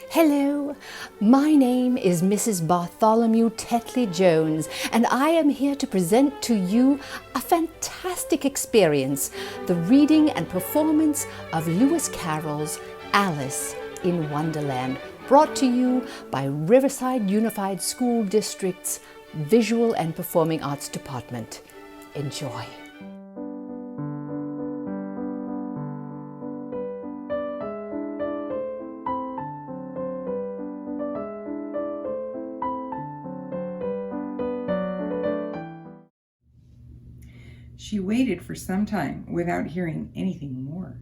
Hello, my name is Mrs. Bartholomew Tetley Jones, and I am here to present to you a fantastic experience, the reading and performance of Lewis Carroll's Alice in Wonderland, brought to you by Riverside Unified School District's Visual and Performing Arts Department. Enjoy. She waited for some time without hearing anything more.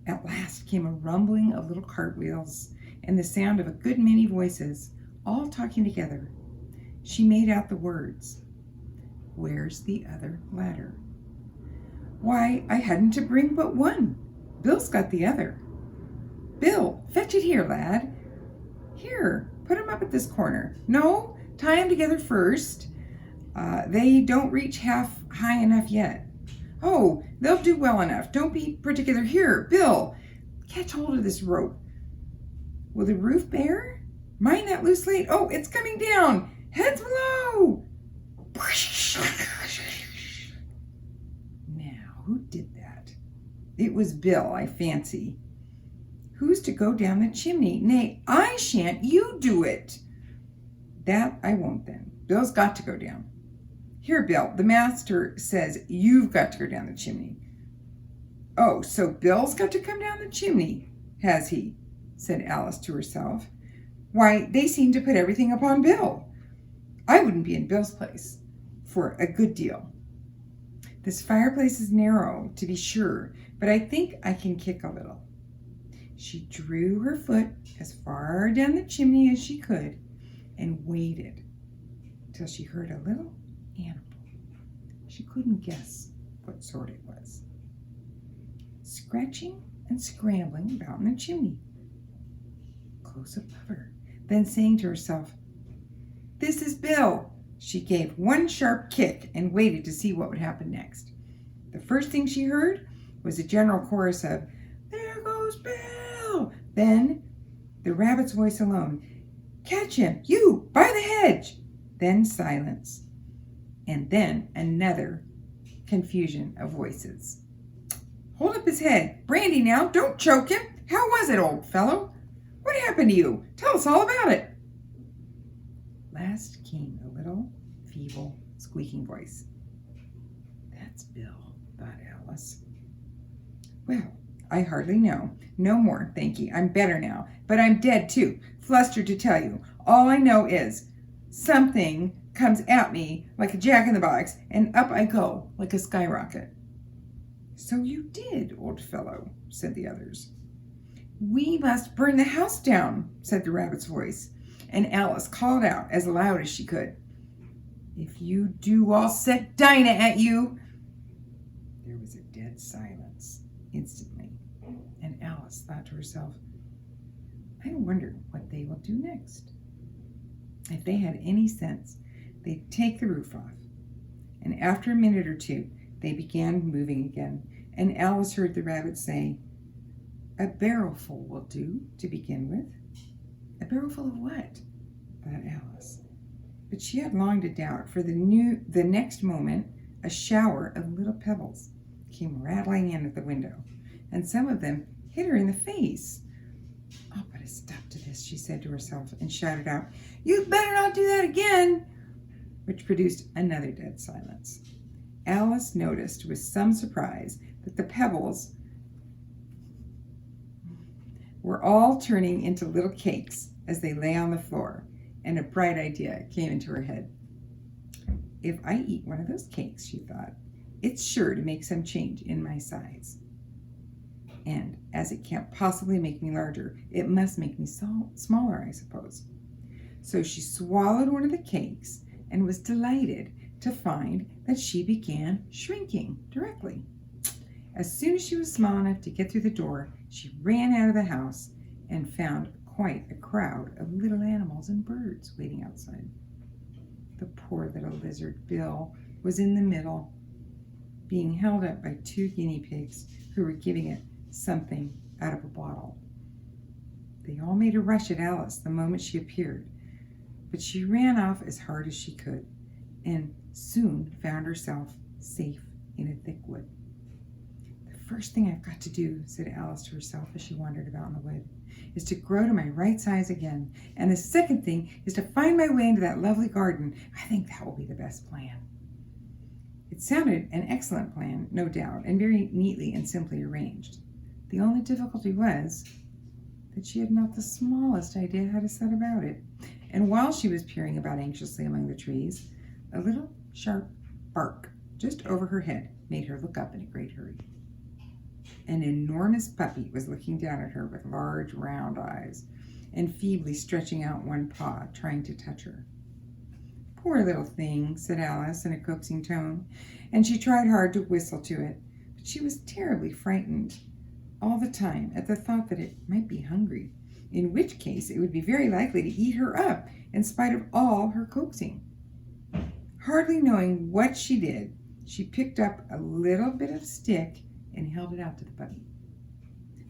At last came a rumbling of little cartwheels and the sound of a good many voices, all talking together. She made out the words, "Where's the other ladder?" "Why, I hadn't to bring but one. Bill's got the other." "Bill, fetch it here, lad." "Here, put 'em up at this corner." "No, tie 'em together first. They don't reach half high enough yet." "Oh, they'll do well enough. Don't be particular. Here, Bill, catch hold of this rope." "Will the roof bear? Mind that loose slate. Oh, it's coming down. Heads below." Now, who did that? It was Bill, I fancy. "Who's to go down the chimney?" "Nay, I shan't. You do it." "That I won't then. Bill's got to go down." "Here, Bill, the master says you've got to go down the chimney." "Oh, so Bill's got to come down the chimney, has he?" said Alice to herself. "Why, they seem to put everything upon Bill. I wouldn't be in Bill's place for a good deal. This fireplace is narrow, to be sure, but I think I can kick a little." She drew her foot as far down the chimney as she could and waited till she heard a little animal. She couldn't guess what sort it was, scratching and scrambling about in the chimney, close above her. Then saying to herself, "This is Bill," she gave one sharp kick and waited to see what would happen next. The first thing she heard was a general chorus of, "There goes Bill!" Then the rabbit's voice alone, "Catch him, you, by the hedge!" Then silence, and then another confusion of voices. "Hold up his head. Brandy now, don't choke him. How was it, old fellow? What happened to you? Tell us all about it." Last came a little, feeble, squeaking voice. "That's Bill," thought Alice. "Well, I hardly know. No more, thank ye. I'm better now, but I'm dead too. Flustered to tell you. All I know is something comes at me like a jack-in-the-box, and up I go like a skyrocket." "So you did, old fellow," said the others. "We must burn the house down," said the rabbit's voice, and Alice called out as loud as she could, "If you do, I'll set Dinah at you." There was a dead silence instantly, and Alice thought to herself, "I wonder what they will do next. If they had any sense, they'd take the roof off." And after a minute or two, they began moving again, and Alice heard the rabbit say, "A barrelful will do to begin with." A barrelful of what? thought Alice. But she had long to doubt, for the next moment a shower of little pebbles came rattling in at the window, and some of them hit her in the face. "I'll put a stop to this," she said to herself, and shouted out, "You'd better not do that again," which produced another dead silence. Alice noticed with some surprise that the pebbles were all turning into little cakes as they lay on the floor, and a bright idea came into her head. "If I eat one of those cakes," she thought, "it's sure to make some change in my size. And as it can't possibly make me larger, it must make me smaller, I suppose." So she swallowed one of the cakes and was delighted to find that she began shrinking directly. As soon as she was small enough to get through the door, she ran out of the house and found quite a crowd of little animals and birds waiting outside. The poor little lizard Bill was in the middle, being held up by 2 guinea pigs who were giving it something out of a bottle. They all made a rush at Alice the moment she appeared, but she ran off as hard as she could and soon found herself safe in a thick wood. The first thing I've got to do, said Alice to herself as she wandered about in the wood, is to grow to my right size again. And the second thing is to find my way into that lovely garden. I think that will be the best plan. It sounded an excellent plan, no doubt, and very neatly and simply arranged. The only difficulty was that she had not the smallest idea how to set about it. And while she was peering about anxiously among the trees, a little sharp bark just over her head made her look up in a great hurry. An enormous puppy was looking down at her with large round eyes and feebly stretching out one paw, trying to touch her. Poor little thing, said Alice in a coaxing tone, and she tried hard to whistle to it, but she was terribly frightened all the time at the thought that it might be hungry, in which case it would be very likely to eat her up in spite of all her coaxing. Hardly knowing what she did, she picked up a little bit of stick and held it out to the puppy.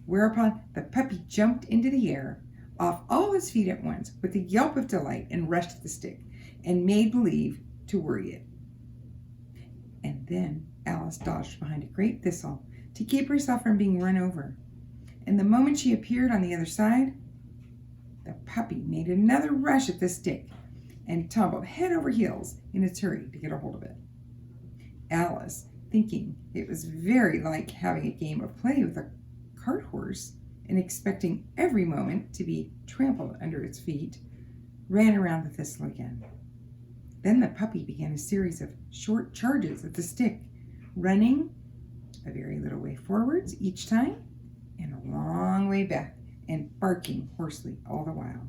Whereupon the puppy jumped into the air, off all his feet at once, with a yelp of delight, and rushed at the stick, and made believe to worry it. And then Alice dodged behind a great thistle to keep herself from being run over. And the moment she appeared on the other side, the puppy made another rush at the stick and tumbled head over heels in its hurry to get a hold of it. Alice, thinking it was very like having a game of play with a cart horse and expecting every moment to be trampled under its feet, ran around the thistle again. Then the puppy began a series of short charges at the stick, running a very little way forwards each time and a long way back, and barking hoarsely all the while,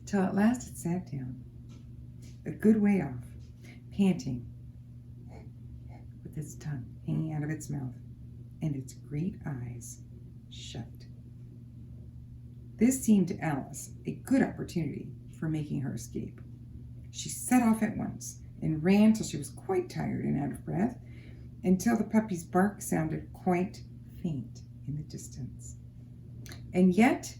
till at last it sat down, a good way off, panting, with its tongue hanging out of its mouth and its great eyes shut. This seemed to Alice a good opportunity for making her escape. She set off at once and ran till she was quite tired and out of breath, until the puppy's bark sounded quite faint in the distance. And yet,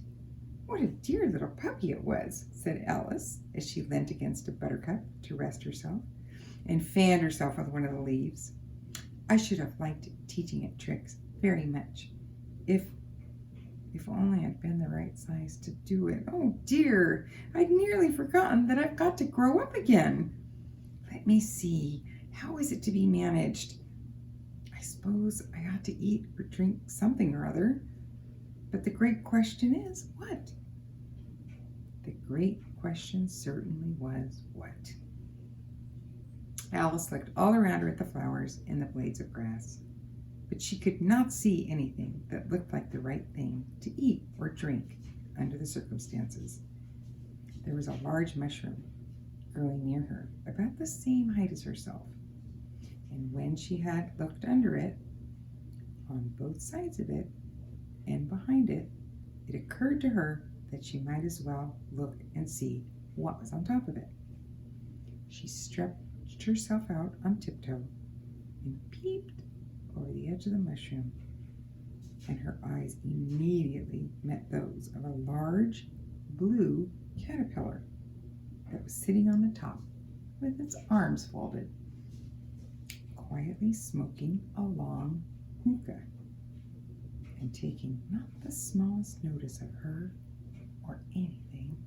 what a dear little puppy it was, said Alice, as she leant against a buttercup to rest herself and fanned herself with one of the leaves. I should have liked teaching it tricks very much, if only I'd been the right size to do it. Oh dear, I'd nearly forgotten that I've got to grow up again. Let me see, how is it to be managed? I suppose I ought to eat or drink something or other. But the great question is, what? The great question certainly was, what? Alice looked all around her at the flowers and the blades of grass, but she could not see anything that looked like the right thing to eat or drink under the circumstances. There was a large mushroom growing near her, about the same height as herself, and when she had looked under it, on both sides of it, and behind it, it occurred to her that she might as well look and see what was on top of it. She stretched herself out on tiptoe and peeped over the edge of the mushroom, and her eyes immediately met those of a large blue caterpillar that was sitting on the top with its arms folded, quietly smoking a long hookah and taking not the smallest notice of her or anything